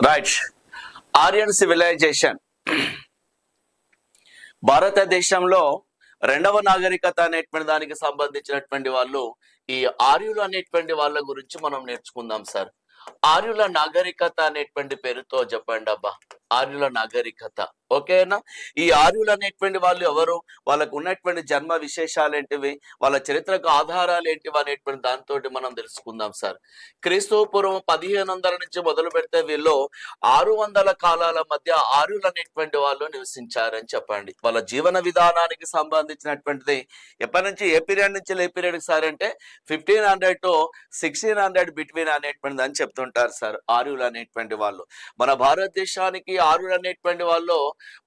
Right. Aryan civilisation భారతదేశంలో రెండవ నాగరికత అనేటువంటి దానికి సంబంధించినటువంటి వాళ్ళు ఈ ఆర్యులు అనేటువంటి వాళ్ళ గురించి మనం నేర్చుకుందాం సార్. ఆర్యుల నాగరికత అనేటువంటి పేరుతో చెప్పండి అబ్బా. ఆర్యుల నాగరికత ఓకేనా. ఈ ఆర్యులు అనేటువంటి వాళ్ళు ఎవరు, వాళ్ళకు ఉన్నటువంటి జన్మ విశేషాలు ఏంటివి, వాళ్ళ చరిత్రకు ఆధారాలు ఏంటివి అనేటువంటి దాంతో మనం తెలుసుకుందాం సార్. క్రీస్తు పూర్వం 1500 నుంచి మొదలు పెడితే వీళ్ళు 600 కాలాల మధ్య ఆర్యులు అనేటువంటి వాళ్ళు నివసించారని చెప్పండి. వాళ్ళ జీవన విధానానికి సంబంధించినటువంటిది ఎప్పటి నుంచి ఏ పీరియడ్ నుంచి ఏ పీరియడ్ సార్ అంటే 1500 to 1600 బిట్వీన్ అనేటువంటిది అని చెప్తుంటారు సార్ ఆర్యులు అనేటువంటి వాళ్ళు. మన భారతదేశానికి ఆర్యులు అనేటువంటి వాళ్ళు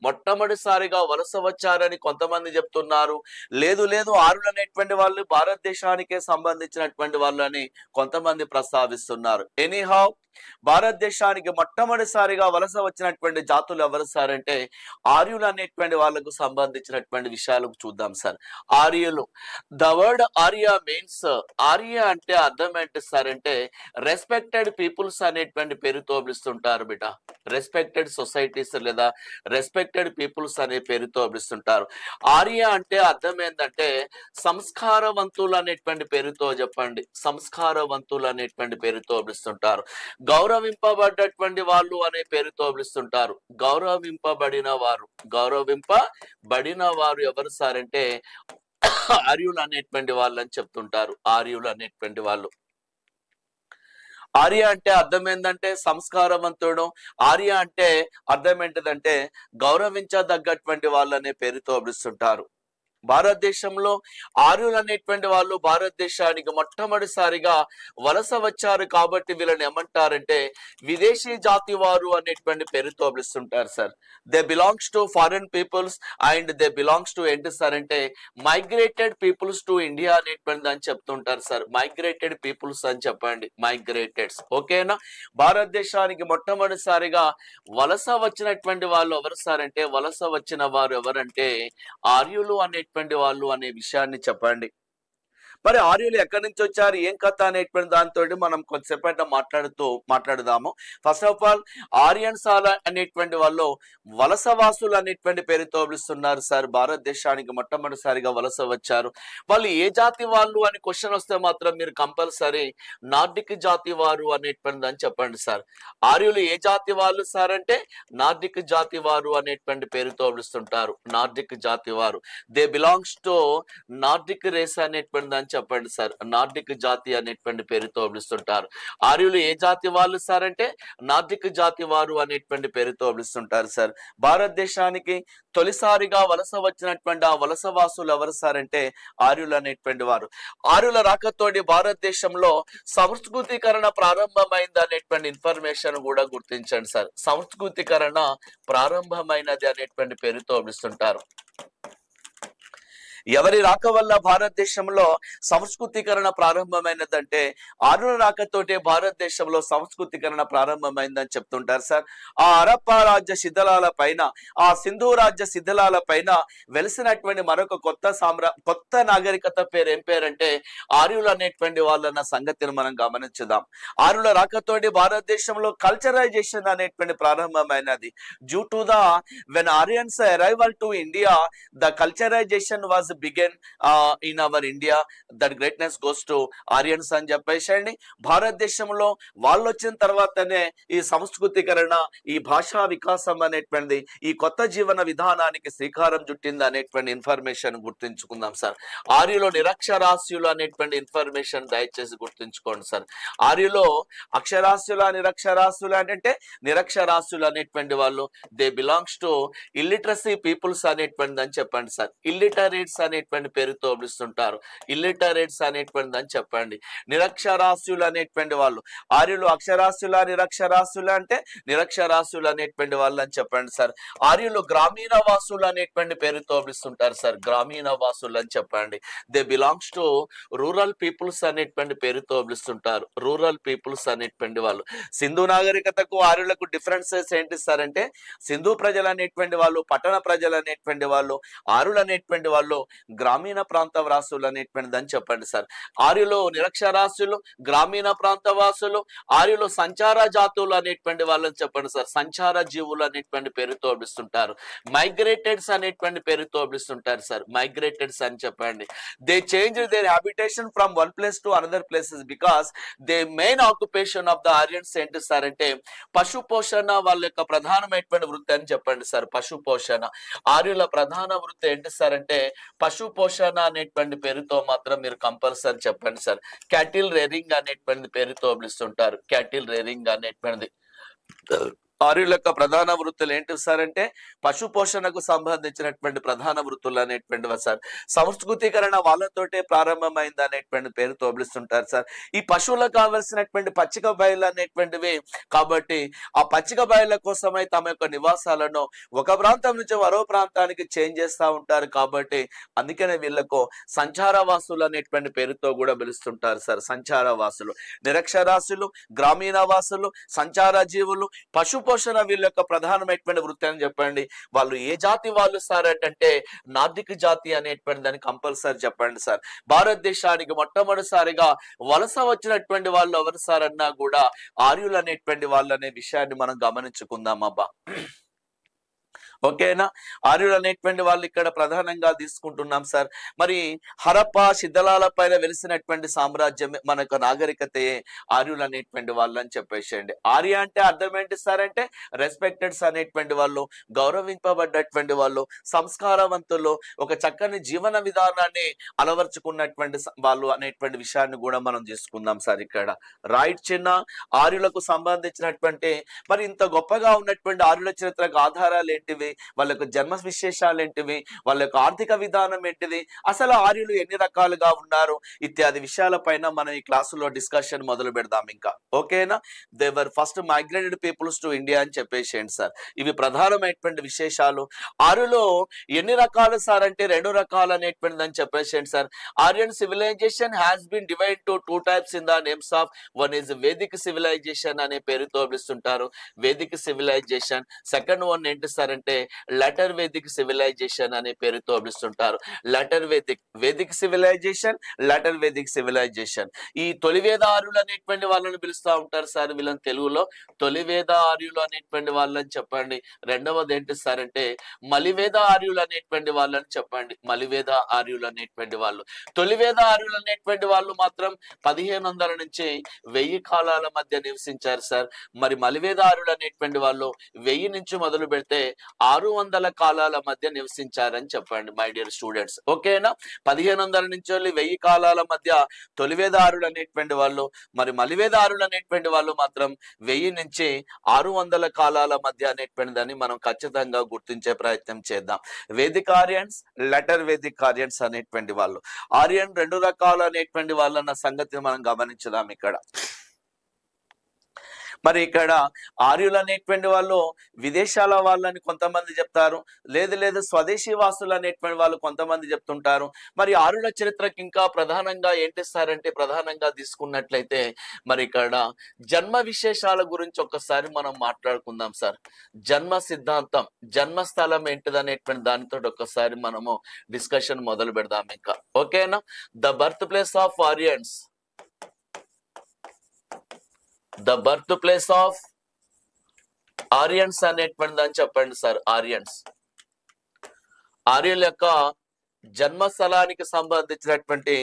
మొట్టమొదటిసారిగా వలస వచ్చారని కొంతమంది చెప్తున్నారు. లేదు లేదు ఆర్యులు అనేటువంటి వాళ్ళు భారతదేశానికే సంబంధించినటువంటి వాళ్ళు అని కొంతమంది ప్రస్తావిస్తున్నారు. ఎనీహౌ భారతదేశానికి మొట్టమొదటిసారిగా వలస వచ్చినటువంటి జాతులు ఎవరు సార్ అంటే ఆర్యులు అనేటువంటి వాళ్ళకు సంబంధించినటువంటి విషయాలకు చూద్దాం సార్. ఆర్యులు, the word Arya means, Arya అంటే అర్థం ఏంటి సార్ అంటే రెస్పెక్టెడ్ పీపుల్స్ అనేటువంటి పేరుతో పిలుస్తుంటారు బిట. రెస్పెక్టెడ్ సొసైటీస్ లేదా రెస్పెక్టెడ్ పీపుల్స్ అనే పేరుతో పిలుస్తుంటారు. ఆర్య అంటే అర్థం ఏంటంటే సంస్కారవంతులు అనేటువంటి పేరుతో చెప్పండి. సంస్కారవంతులు అనేటువంటి పేరుతో పిలుస్తుంటారు. గౌరవింపబడ్డటువంటి వాళ్ళు అనే పేరుతో పిలుస్తుంటారు. గౌరవింపబడిన వారు, గౌరవింపబడిన వారు ఎవరు సార్ అంటే ఆర్యులు అనేటువంటి వాళ్ళు అని చెప్తుంటారు. ఆర్యులు అనేటువంటి వాళ్ళు. ఆర్య అంటే అర్థం ఏంటంటే సంస్కారవంతుడు. ఆర్య అంటే అర్థం ఏంటిదంటే గౌరవించదగ్గటువంటి వాళ్ళు అనే పేరుతో పిలుస్తుంటారు. భారతదేశంలో ఆర్యులు అనేటువంటి వాళ్ళు భారతదేశానికి మొట్టమొదటిసారిగా వలస వచ్చారు కాబట్టి వీళ్ళని ఏమంటారంటే విదేశీ జాతి వారు అనేటువంటి పేరుతో పిలుస్తుంటారు sir. They belongs to foreign peoples and they belongs to ఏంటి సార్ అంటే మైగ్రేటెడ్ పీపుల్స్ టు ఇండియా అనేటువంటిది అని చెప్తుంటారు సార్. మైగ్రేటెడ్ పీపుల్స్ అని చెప్పండి, మైగ్రేటెడ్స్ ఓకేనా. భారతదేశానికి మొట్టమొదటిసారిగా వలస వచ్చినటువంటి వాళ్ళు ఎవరు సార్ అంటే వలస వచ్చిన వారు ఎవరంటే ఆర్యులు అనేటువంటి వాళ్ళు అనే విషయాన్ని చెప్పండి. మరి ఆర్యులు ఎక్కడి నుంచి వచ్చారు, ఏం కథ అనేటువంటి దాంతో మనం కొంతసేపటి మాట్లాడుదాము. ఫస్ట్ ఆఫ్ ఆల్ ఆర్యన్స్ అనేటువంటి వాళ్ళు వలసవాసులు అనేటువంటి పేరుతో పిలుస్తున్నారు సార్. భారతదేశానికి మొట్టమొదటిసారిగా వలస వచ్చారు. వాళ్ళు ఏ జాతి వాళ్ళు అని క్వశ్చన్ వస్తే మాత్రం మీరు కంపల్సరీ నార్డిక్ జాతి వారు అనేటువంటిది అని చెప్పండి సార్. ఆర్యులు ఏ జాతి వాళ్ళు సార్ అంటే నార్డిక్ జాతి వారు అనేటువంటి పేరుతో పిలుస్తుంటారు. నార్డిక్ జాతి వారు. They belongs to Nordic race అనేటువంటిది అని చెప్పండి సార్. నార్డిక్ జాతి అనేటువంటి పేరుతో పిలుస్తుంటారు. ఆర్యులు ఏ జాతి వాళ్ళు సార్ అంటే నార్డిక్ జాతి వారు అనేటువంటి పేరుతో పిలుస్తుంటారు సార్. భారతదేశానికి తొలిసారిగా వలస వచ్చినటువంటి ఆ వలసవాసులు ఎవరు సార్ అంటే ఆర్యులు అనేటువంటి వారు. ఆర్యుల రాకతోటి భారతదేశంలో సంస్కృతీకరణ ప్రారంభమైంది అనేటువంటి ఇన్ఫర్మేషన్ కూడా గుర్తించండి సార్. సంస్కృతీకరణ ప్రారంభమైనది అనేటువంటి పేరుతో పిలుస్తుంటారు. ఎవరి రాక వల్ల భారతదేశంలో సంస్కృతీకరణ ప్రారంభమైనదంటే ఆర్యుల రాకతోటే భారతదేశంలో సంస్కృతీకరణ ప్రారంభమైందని చెప్తుంటారు సార్. ఆ హరప్పా రాజ్య శిథిలాల పైన, ఆ సింధు రాజ్య శిథిలాల పైన వెలిసినటువంటి మరొక కొత్త నాగరికత పేరు ఏం పేరంటే ఆర్యులు అనేటువంటి వాళ్ళన్న సంగతిని మనం గమనించుదాం. ఆర్యుల రాకతోటి భారతదేశంలో కల్చరైజేషన్ అనేటువంటి ప్రారంభమైనది. Due to the when Aryans arrival to India the culturization was began in our India. That greatness goes to Aryans అని చెప్పేసండి. భారతదేశంలో వాళ్ళు వచ్చిన తర్వాతనే ఈ సంస్కృతీకరణ, ఈ భాషా వికాసం అనేటువంటిది, ఈ కొత్త జీవన విధానానికి శ్రీకారం చుట్టింది అనేటువంటి ఇన్ఫర్మేషన్ గుర్తుంచుకుందాం సార్. ఆర్యులో నిరక్షరాస్యులు అనేటువంటి ఇన్ఫర్మేషన్ దయచేసి గుర్తుంచుకోండి సార్. ఆర్యులో అక్షరాస్యుల నిరక్షరాస్యులు అంటే నిరక్షరాస్యులు అనేటువంటి వాళ్ళు they belongs to illiteracy peoples అనేటువంటిది అని చెప్పండి సార్. ఇల్లిటరేట్స్ అనేటువంటి పేరుతో పిలుస్తుంటారు. ఇల్లిటరేట్స్ అనేటువంటిది అని చెప్పండి. నిరక్షరాస్యులు అనేటువంటి వాళ్ళు ఆర్యులు అక్షరాస్యుల నిరక్షరాస్యులు అంటే నిరక్షరాస్యులు అనేటువంటి వాళ్ళు అని చెప్పండి సార్. ఆర్యులు గ్రామీణ వాసులు అనేటువంటి పేరుతో పిలుస్తుంటారు సార్. గ్రామీణ వాసులు అని చెప్పండి. They belongs to rural peoples అనేటువంటి పేరుతో పిలుస్తుంటారు. రూరల్ పీపుల్స్ అనేటువంటి వాళ్ళు. సింధు నాగరికతకు ఆర్యులకు డిఫరెన్సెస్ ఏంటి సార్ అంటే సింధు ప్రజలు అనేటువంటి వాళ్ళు, పట్టణ ప్రజలు అనేటువంటి వాళ్ళు, ఆర్యులు అనేటువంటి వాళ్ళు గ్రామీణ ప్రాంత వాసులు అనేటువంటిది అని చెప్పండి సార్. ఆర్యులు నిరక్షరాస్యులు, గ్రామీణ ప్రాంత వాసులు, ఆర్యులు సంచార జాతులు అనేటువంటి వాళ్ళని చెప్పండి సార్. సంచార జీవులు అనేటువంటి పేరుతో పిలుస్తుంటారు. మైగ్రేటెడ్స్ అనేటువంటి పేరుతో పిలుస్తుంటారు సార్. మైగ్రేటెడ్స్ అని చెప్పండి. They change their habitation from one place to another places because they main occupation of the Aryans ఏంటి సార్ అంటే పశు పోషణ వాళ్ళ యొక్క ప్రధానమైనటువంటి వృత్తి అని చెప్పండి సార్. పశు పోషణ ఆర్యుల ప్రధాన వృత్తి ఏంటి సార్ అంటే పశు పోషణ అనేటువంటి పేరుతో మాత్రం మీరు కంపల్సరీ చెప్పండి సార్. క్యాటిల్ రేరింగ్ అనేటువంటి పేరుతో పిలుస్తుంటారు. క్యాటిల్ రేరింగ్ అనేటువంటిది ఆర్యుల యొక్క ప్రధాన వృత్తులు ఏంటి సార్ అంటే పశు పోషణకు సంబంధించినటువంటి ప్రధాన వృత్తులు అనేటువంటివి సార్. సంస్కృతీకరణ వాళ్ళతోటే ప్రారంభమైంది అనేటువంటి పేరుతో పిలుస్తుంటారు సార్. ఈ పశువులకు కావలసినటువంటి పచ్చిక బయలు అనేటువంటివి కాబట్టి ఆ పచ్చిక బయళ్ళ కోసమై తమ యొక్క నివాసాలను ఒక ప్రాంతం నుంచి మరో ప్రాంతానికి చేంజ్ చేస్తూ ఉంటారు. కాబట్టి అందుకనే వీళ్ళకు సంచారవాసులు అనేటువంటి పేరుతో కూడా పిలుస్తుంటారు సార్. సంచారవాసులు, నిరక్షరాస్యులు, గ్రామీణ వాసులు, సంచార జీవులు, పశు పోషణ వీళ్ళ యొక్క ప్రధానమైనటువంటి వృత్తి అని చెప్పండి. వాళ్ళు ఏ జాతి వాళ్ళు సార్ అంటే నార్డిక్ జాతి అనేటువంటి దాన్ని కంపల్సరీ చెప్పండి సార్. భారతదేశానికి మొట్టమొదటిసారిగా వలస వచ్చినటువంటి వాళ్ళు ఎవరు సార్ అన్నా కూడా ఆర్యులు అనేటువంటి వాళ్ళు అనే విషయాన్ని మనం గమనించుకుందాం అబ్బా. ఓకేనా? ఆర్యులు అనేటువంటి వాళ్ళు ఇక్కడ ప్రధానంగా తీసుకుంటున్నాం సార్. మరి హరప్ప శిథిలాల పైన వెలిసినటువంటి సామ్రాజ్యం మనకు నాగరికతే ఆర్యులు అనేటువంటి వాళ్ళు అని చెప్పేసేయండి. ఆర్య అంటే అర్థం ఏంటి సార్ అంటే రెస్పెక్టెడ్స్ అనేటువంటి వాళ్ళు, గౌరవింపబడ్డటువంటి వాళ్ళు, సంస్కారవంతులు, ఒక చక్కని జీవన విధానాన్ని అలవర్చుకున్నటువంటి వాళ్ళు అనేటువంటి విషయాన్ని కూడా మనం తీసుకుందాం సార్. ఇక్కడ రైట్ చిన్న ఆర్యులకు సంబంధించినటువంటి మరి ఇంత గొప్పగా ఉన్నటువంటి ఆర్యుల చరిత్రకు ఆధారాలు ఏంటివి, వాళ్ళ యొక్క జన్మ విశేషాలు ఏంటివి, వాళ్ళ యొక్క ఆర్థిక విధానం ఏంటిది, అసలు ఆర్యులు ఎన్ని రకాలుగా ఉన్నారు ఇత్యాది విషయాలపైన మనం ఈ క్లాసులో డిస్కషన్ మొదలు పెడదాం ఇంకా. ఓకేనా? They were first migrated peoples to India అని చెప్పేసేయండి సార్. ఇవి ప్రధానమైనటువంటి విశేషాలు. ఆర్యులు ఎన్ని రకాలు సార్ అంటే 2 రకాలు అనేటువంటిది అని చెప్పేసేయండి sir. Aryan civilization has been divide to 2 types in the names of one is Vedic civilization అనే పేరుతో పిలుస్తుంటారు. Vedic civilization. సెకండ్ వన్ ఏంటి సార్ అంటే లెటర్ వేదిక్ సివిలైజేషన్ అనే పేరుతో పిలుస్తుంటారు. Later Vedic civilization, later Vedic civilization. ఈ తొలివేద ఆర్యులు అనేటువంటి వాళ్ళని పిలుస్తూ ఉంటారు సార్. వీళ్ళని తెలుగులో తొలివేద ఆర్యులు అనేటువంటి వాళ్ళని చెప్పండి. రెండవది ఏంటి సార్ అంటే మలివేద ఆర్యులు అనేటువంటి వాళ్ళని చెప్పండి. మలివేద ఆర్యులు అనేటువంటి వాళ్ళు. తొలివేద ఆర్యులు అనేటువంటి వాళ్ళు మాత్రం 1500 నుంచి 1000 కాలాల మధ్య నివసించారు సార్. మరి మలివేద ఆర్యులు అనేటువంటి వాళ్ళు 1000 నుంచి మొదలు పెడితే 600 కాలాల మధ్య నివసించారని చెప్పండి మై డియర్ స్టూడెంట్స్. ఓకేనా? 1500 నుంచి 1000 కాలాల మధ్య తొలివేద ఆర్యులు అనేటువంటి వాళ్ళు, మరి మలివేద ఆర్యులు అనేటువంటి వాళ్ళు మాత్రం 1000 నుంచి 600 కాలాల మధ్య అనేటువంటి దాన్ని మనం ఖచ్చితంగా గుర్తించే ప్రయత్నం చేద్దాం. Vedic Aryans, letter Vedic Aryans అనేటువంటి వాళ్ళు. ఆర్యన్ 2 రకాలు అనేటువంటి వాళ్ళన్న సంగతిని మనం గమనించుదాం ఇక్కడ. మరి ఇక్కడ ఆర్యులు అనేటువంటి వాళ్ళు విదేశాల వాళ్ళని కొంతమంది చెప్తారు, లేదు స్వదేశీ వాసులు అనేటువంటి వాళ్ళు కొంతమంది చెప్తుంటారు. మరి ఆర్యుల చరిత్రకి ఇంకా ప్రధానంగా ఏంటి సార్ అంటే ప్రధానంగా తీసుకున్నట్లయితే మరి ఇక్కడ జన్మ విశేషాల గురించి ఒక్కసారి మనం మాట్లాడుకుందాం సార్. జన్మ సిద్ధాంతం, జన్మస్థలం ఏంటిది అనేటువంటి దానితో ఒక్కసారి మనము డిస్కషన్ మొదలు పెడదాం ఇంకా. ఓకేనా? The birth place of Aryans, the birth place of Aryans అనేటువంటి అని చెప్పండి సార్. ఆర్యన్స్, ఆర్యుల యొక్క జన్మస్థలానికి సంబంధించినటువంటి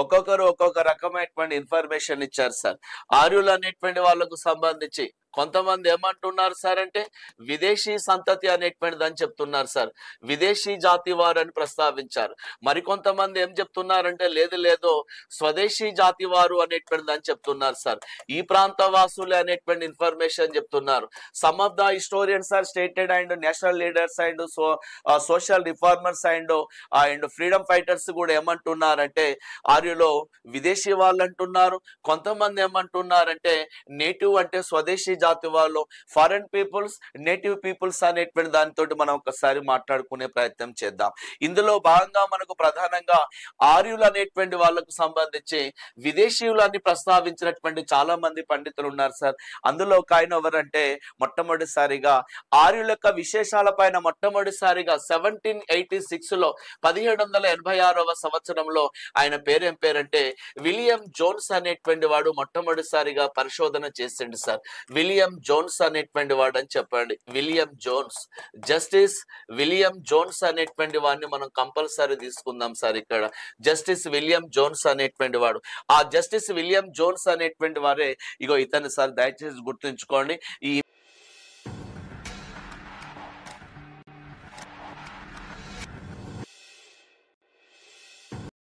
ఒక్కొక్కరు ఒక్కొక్క రకమైనటువంటి ఇన్ఫర్మేషన్ ఇచ్చారు సార్. ఆర్యులు అనేటువంటి వాళ్ళకు సంబంధించి కొంతమంది ఏమంటున్నారు సార్ అంటే విదేశీ సంతతి అనేటువంటిది అని చెప్తున్నారు సార్. విదేశీ జాతి వారు అని ప్రస్తావించారు. మరికొంతమంది ఏం చెప్తున్నారంటే లేదు స్వదేశీ జాతి వారు అనేటువంటిది అని చెప్తున్నారు సార్. ఈ ప్రాంత వాసులే అనేటువంటి ఇన్ఫర్మేషన్ చెప్తున్నారు. Some of the historians are stated and national leaders and social reformers and freedom fighters కూడా ఏమంటున్నారంటే ఆర్యులో విదేశీ వాళ్ళు అంటున్నారు. కొంతమంది ఏమంటున్నారంటే నేటివ్ అంటే స్వదేశీ జాతి వాళ్ళు, ఫారెన్ పీపుల్స్, నేటివ్ పీపుల్స్ అనేటువంటి దానితో మనం ఒకసారి మాట్లాడుకునే ప్రయత్నం చేద్దాం. ఇందులో భాగంగా మనకు ప్రధానంగా ఆర్యులు అనేటువంటి వాళ్ళకు సంబంధించి విదేశీయులని ప్రస్తావించినటువంటి చాలా మంది పండితులు ఉన్నారు సార్. అందులో ఒక ఆయన ఎవరంటే మొట్టమొదటిసారిగా ఆర్యుల యొక్క విశేషాల పైన మొట్టమొదటిసారిగా 1786 లో 1786వ సంవత్సరంలో ఆయన పేరేం పేరంటే విలియం జోన్స్ అనేటువంటి వాడు మొట్టమొదటిసారిగా పరిశోధన చేసిండు సార్. విలియం జోన్స్ అనేటువంటి వాడు అని చెప్పండి. William Jones, Justice William Jones అనేటువంటి వాడిని మనం కంపల్సరీ తీసుకుందాం సార్. ఇక్కడ జస్టిస్ విలియం జోన్స్ అనేటువంటి వాడు, ఆ జస్టిస్ విలియం జోన్స్ అనేటువంటి వారే ఇగో ఇతను సార్. దయచేసి గుర్తుంచుకోండి. ఈ